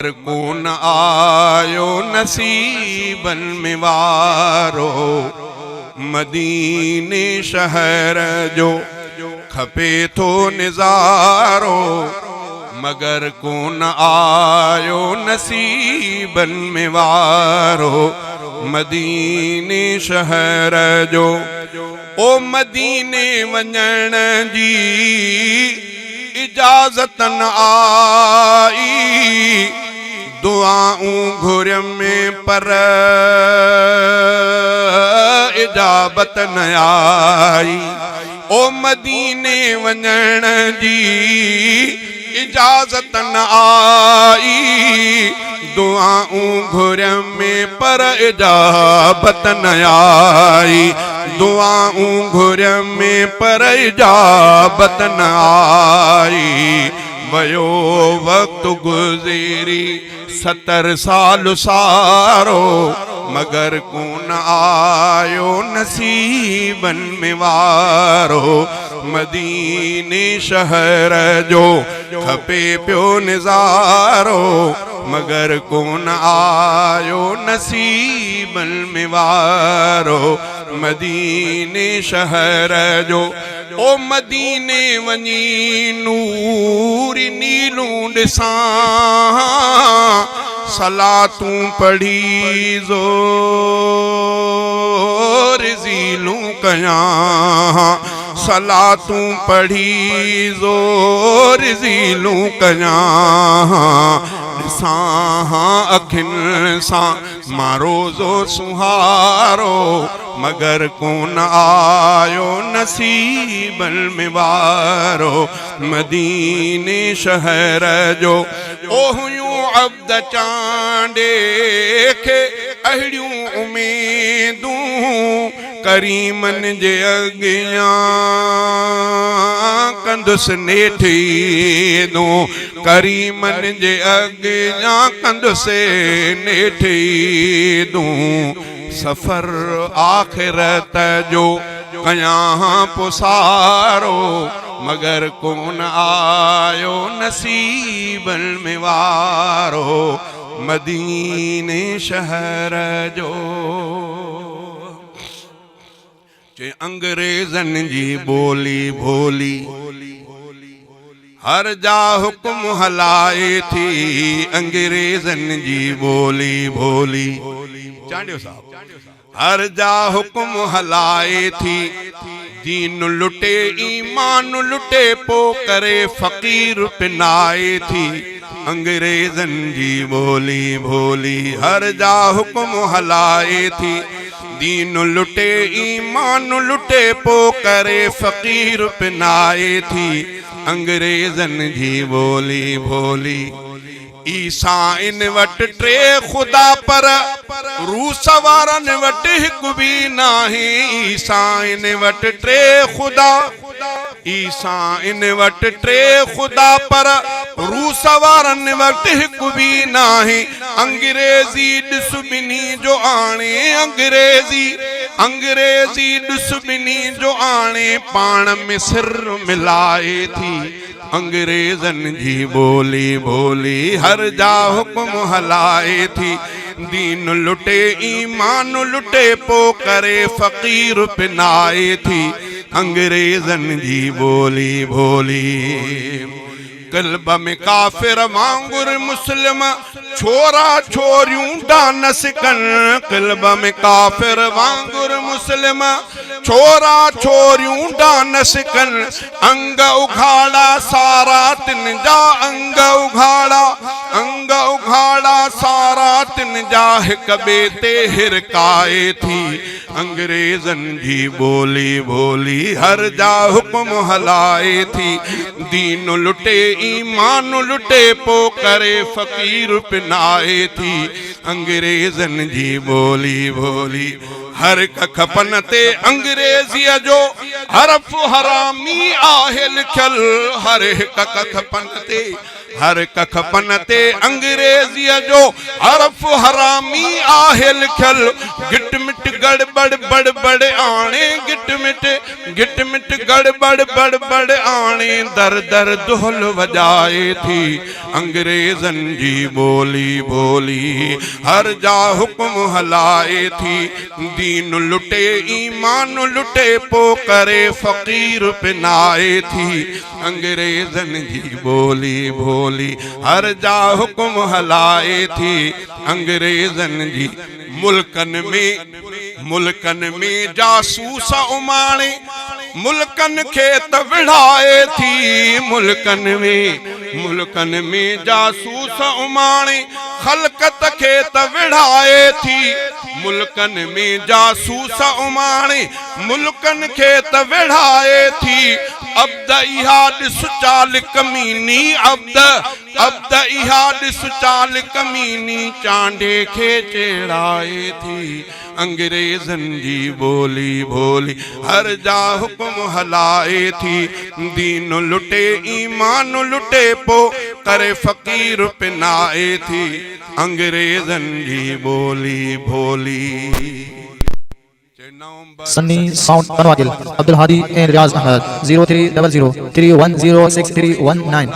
कोन आयो नसीबन में वारो, मदीने शहर जो खपे थो निज़ारो। मगर कोन आयो नसीबन में वारो, मदीने शहर जो। ओ मदीने वञण जी इजाज़त न आई, दुआऊं घुरियम में पर इजाबत न आई। ओ मदीने वञण जी इजाज़त न आई, दुआऊं घुरियम में पर इजाबत न आई। दुआऊं घुरियम में पर इजाबत न आई। वयो वक्त गुज़री 70 साल सारो, मगर कोन आयो नसीबन में वारो। मदीने शहर जो खपे पियो निज़ारो, मगर कोन आयो नसीबन में वारो। मदीने शहर जो। ओ मदीने वञी नूर नीलूं ॾिसां, सलातूं पढ़ी ज़ोर ज़ीलूं कयां। सलातूं पढ़ी ज़ोर ज़ीलूं कयां। ॾिसां अखियुनि सां मां रोज़ो सुहारो, मगर कोन आयो नसीबन में वारो। मदीने शहर जो। ओ हुयूं अब्द चांडे खे अहिड़ियूं उम्मीदूं, करीमन जे अॻियां कंदुसि नेठीदूं। करीमन जे अॻियां कंदुसि नेठीदूं। सफ़र आख़िरत जो कयां पुसारो, मगर कोन आयो नसीबन में वारो। मदीने शहर जो। चे अंग्रेज़न जी ॿोली भोली, हर जा हुक्म हलाए थी। अंग्रेज़न जी ॿोली भोली, चांडियो साहब, हर जा हुक्म हलाए थी। दीन लुटे ईमान लुटे, पो करे फ़कीर पिनाए थी। अंग्रेज़न जी ॿोली भोली, हर जा हुक्म हलाए थी। दीन लुटे ईमान लुटे, पो करे फ़कीर पिनाए थी। अंग्रेज़न जी ॿोली भोली। ईसाइन वटि 3 ख़ुदा पर रूस वारनि वटि हिकु बि नाहे। ईसाइन वटि 3 ख़ुदा, ईसाइन वटि 3 ख़ुदा पर रूस वारनि वटि हिकु बि नाहे। अंग्रेज़ी ॾिस ॿिन्ही जो आणे, अंग्रेज़ी ॾिस ॿिन्ही जो आणे, पाण में सिर मिलाए थी। अंग्रेज़न जी ॿोली भोली, हर जा हुक्म हलाए थी। दीन लुटे ईमान लुटे, पो करे फ़कीर पिनाए थी। अंग्रेज़न जी ॿोली भोली। क़ल्ब में काफ़िर वांगुर मुस्लिम छोरा छोरियूं डांस कनि। क़ल्ब में काफ़िर वांगुर मुस्लिम छोरा छोरियूं डांस कनि। अंग उघाड़ा सारा तिन जा, अंग उघाड़ा सारा तिन जा, हिक ॿिए ते हिरकाए थी। अंग्रेज़न जी ॿोली भोली, हर जा हुक्म हलाए थी। दीन लुटे ईमान लुटे, पो करे फ़कीर पिनाए थी। अंग्रेज़न जी ॿोली भोली। हर खपन ते अंग्रेज़ीअ जो हरफ हरामी आहे लिखियल। हर हिक खपन ते हर कख पन ते अंग्रेजीअ जो हरफ हरामी आहे लिखियल गिट मिट गड़बड़ बड़बड़ आणे गिट मिट गड़बड़ बड़बड़ आणे दर दर दुहल वजाए थी अंग्रेजन जी बोली बोली हर जा हुक्म हलाए थी दीन लुटे ईमान लुटे पो करे फकीर पिनाए थी अंग्रेजन जी बोली बोली हर जा हुक्म हलाए थी अंग्रेजन जी मुल्कन में जासूस उमाणे मुल्कन खे त विढ़ाए थी मुल्कन में जासूस उमाणे खलकत खे त विढ़ाए थी मुल्कन में जासूस उमाणे मुल्कन खे त विढ़ाए थी अब्द इहा ॾिस चाल कमीनी अब्द इहा ॾिस चाल कमीनी चांडे खे चेड़ाए थी अंग्रेजन जी बोली बोली हर जा हुक्म हलाए थी दीन लुटे ईमान लुटे पो करे फकीर पिनाए थी अंग्रेजन जी बोली बोली Sunny Sound Panwagil Abdul Hadi and Riaz Ahmed 0300 3106 319